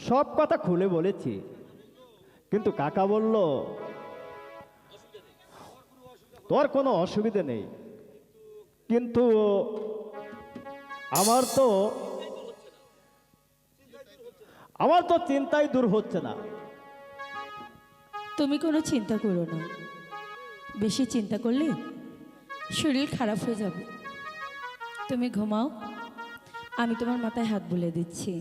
সব কথা খুলে বলেছি, কিন্তু কাকা বলল তোর কোনো অসুবিধে নেই। কিন্তু আমার তো চিন্তাই দূর হচ্ছে না। তুমি কোনো চিন্তা করো না, বেশি চিন্তা করলে শরীর খারাপ হয়ে যাবে। তুমি ঘুমাও, আমি তোমার মাথায় হাত বুলিয়ে দিচ্ছি।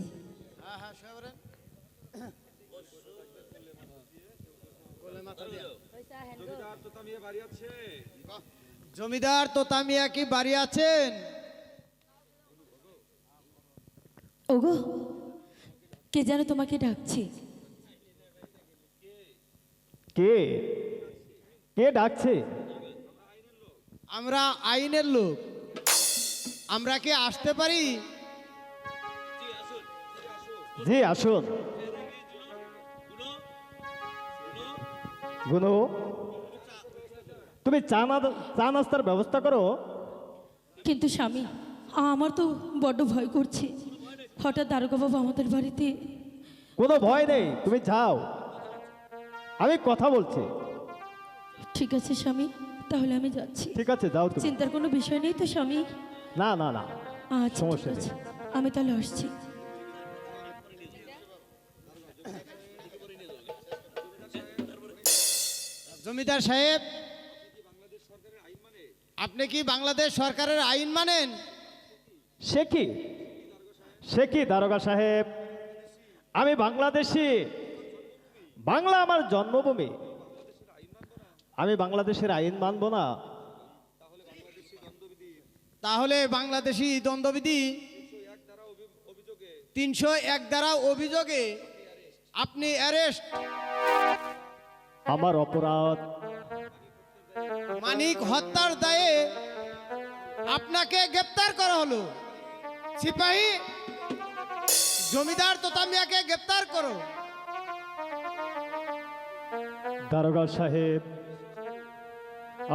জমিদার তোতা মিয়া কি বাড়ি আছেন? ওগো, কে যেন তোমাকে ডাকছে। কে কে ডাকছে? আমরা আইনের লোক, আমরা কি আসতে পারি? জি আসুন। গুনু, তুমি চা নাস্তার ব্যবস্থা করো। কিন্তু স্বামী, আমার তো বড্ড ভয় করছে। হঠাৎ দারোগা বাবু আমাদের বাড়িতে। কোনো ভয় নেই, তুমি যাও, আমি কথা বলছি। ঠিক আছে স্বামী, তাহলে আমি যাচ্ছি। ঠিক আছে, যাও তুমি। চিন্তার কোনো বিষয় নেই তো স্বামী? না না না, আচ্ছা ঠিক সমস্যা নেই। আছে, আমি তাহলে আসছি। জমিদার সাহেব, আপনি কি বাংলাদেশ সরকারের আইন মানেন? সে কি দারোগা সাহেব, আমি বাংলাদেশি। বাংলা আমার জন্মভূমি, আমি বাংলাদেশের আইন মানব না? তাহলে বাংলাদেশি দ্বন্দ্ববিধি 301 ধারা অভিযোগে আপনি অ্যারেস্ট। আমার অপরাধ? মানিক হত্যার দায়ে আপনাকে গ্রেপ্তার করা হলো। সিপাহী, জমিদার তোতা মিয়াকে গ্রেপ্তার করো। দারোগা সাহেব,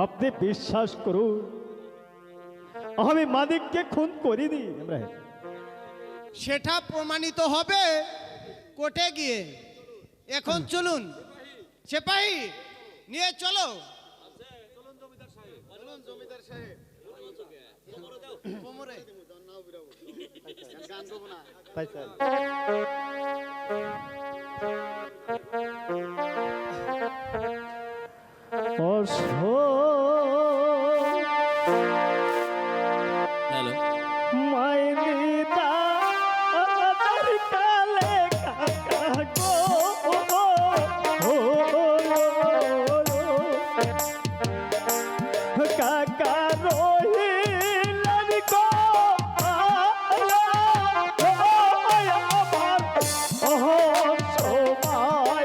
আপনি বিশ্বাস করুন, আমি মানিককে খুন করিনি। সেটা প্রমাণিত হবে কোর্টে গিয়ে। এখন চলুন, সিপাহী নিয়ে চলো। কোমরে। তাই স্যার। হ্যালো, মাইনিতা আদার কালে কাকা গো, কাকা রহিলেন গো আমার সবাই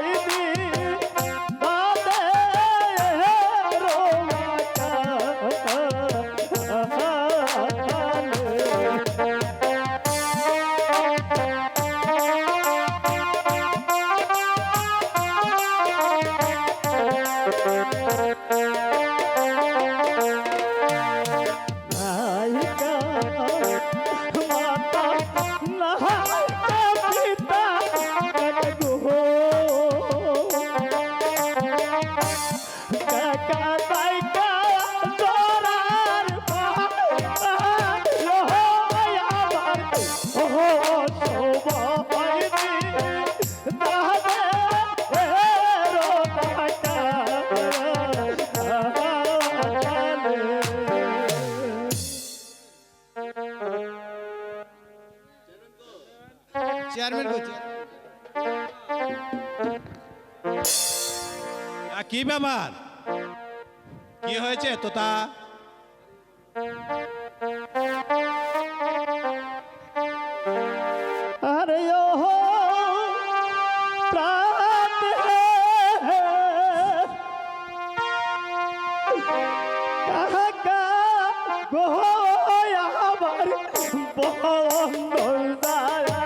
চেয়ারম্যান কইছে। কি ব্যাপার, কি হয়েছে তোতা? अरे ओ प्राण है कहाँ का गोया बार बंदर दाला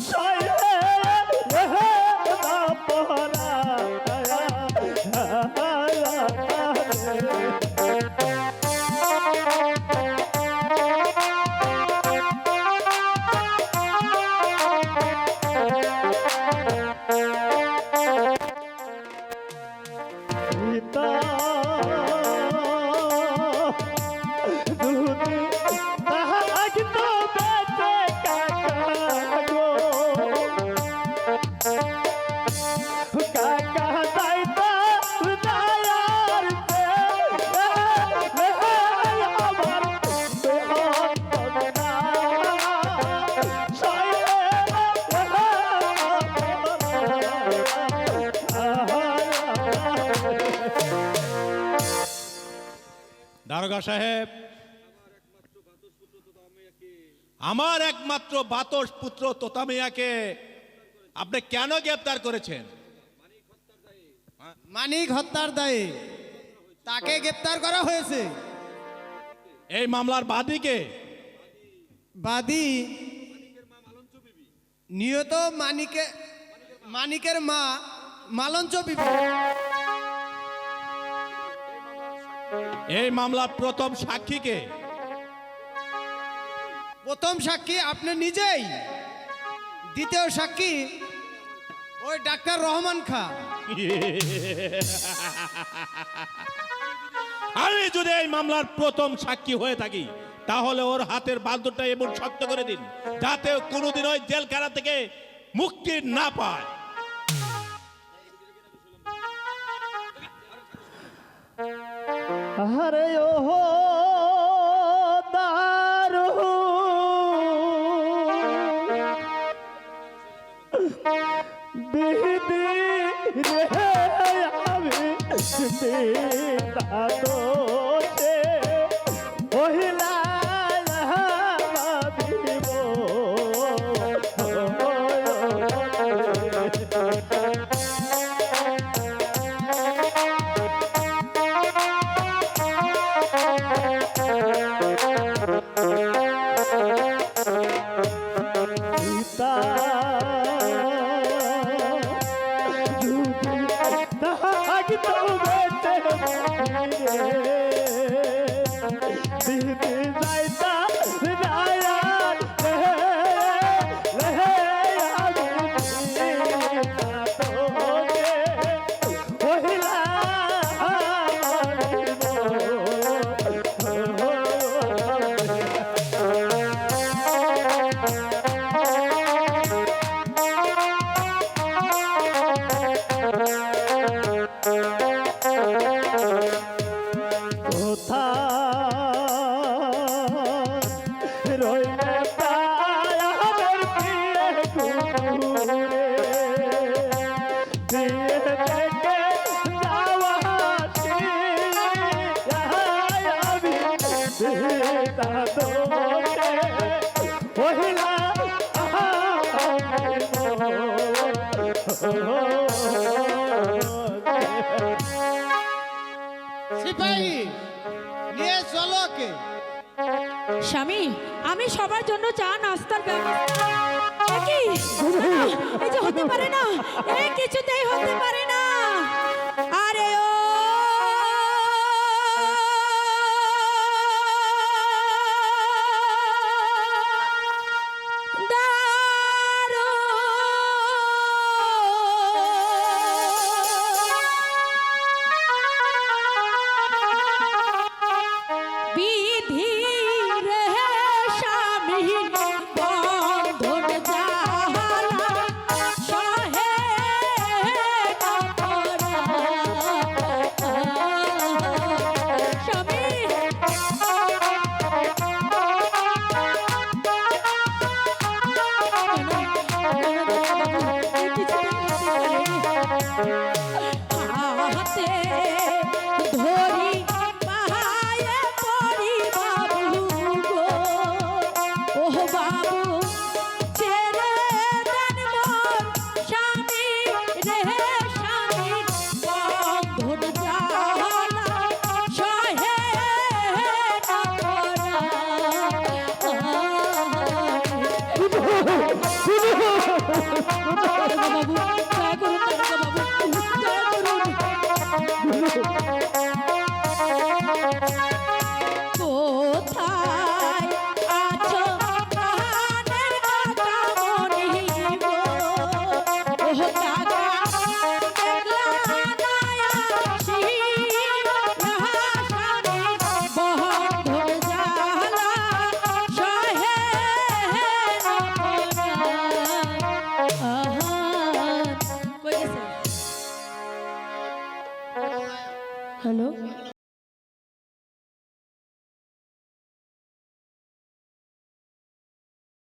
सोये ना पहरा সাহেব, আমার একমাত্র বাতস পুত্র তোতা মিয়াকে আপনি কেন গ্রেপ্তার করেছেন? মানিক হত্যার দায়ে তাকে গ্রেপ্তার করা হয়েছে। এই মামলার বাদীকে? বাদী নিহত মানিকের মা মালঞ্চ বিবি। এই মামলার প্রথম সাক্ষীকে? প্রথম সাক্ষী আপনি নিজেই, দ্বিতীয় সাক্ষী ওই ডাক্তার রহমান খা। আমি যদি এই মামলার প্রথম সাক্ষী হয়ে থাকি তাহলে ওর হাতের বাঁধনটা এমন শক্ত করে দিন যাতে ও কোনোদিন ওই জেলখানা থেকে মুক্তি না পায়। আরে ওহো দারু বিধি রে আমি পিতা দোষে ওহিলা দিব পিতা যদি তাহাকে তো বেঁচে দিদি যাইতা রায়া রে আমি পিতা তোকে ওহিলা কোথায় রইলে প্রায় আমার প্রিয় কুকুরে দিয়ে থেকে যাওয়া আমি পিতা তোকে ওহিলা সিপাহী নিয়ে চলো কে। স্বামী, আমি সবার জন্য চা নাস্তার ব্যবস্থা। এ কি? না, এই যে হতে পারে না, এই কিছুতেই হতে পারে না। আরে ও বিধি রে স্বামী বন্ধন জালা সহে না করা। স্বামী হাতে ধরি পাহায়ে পড়ি বাবু গো, ও বাবু ছেড়ে দেন মোর স্বামী রে স্বামী বন্ধন জালা সহে না করা। বাবু দয়া করুন না বাবু, দয়া করুন। কোথায় আছো প্রাণের কাকা মনি গো, ও কাকা দেখলা না আসি রাহাসানি বন্ধন জালা সহে না করা। কই গেছে? হ্যালো।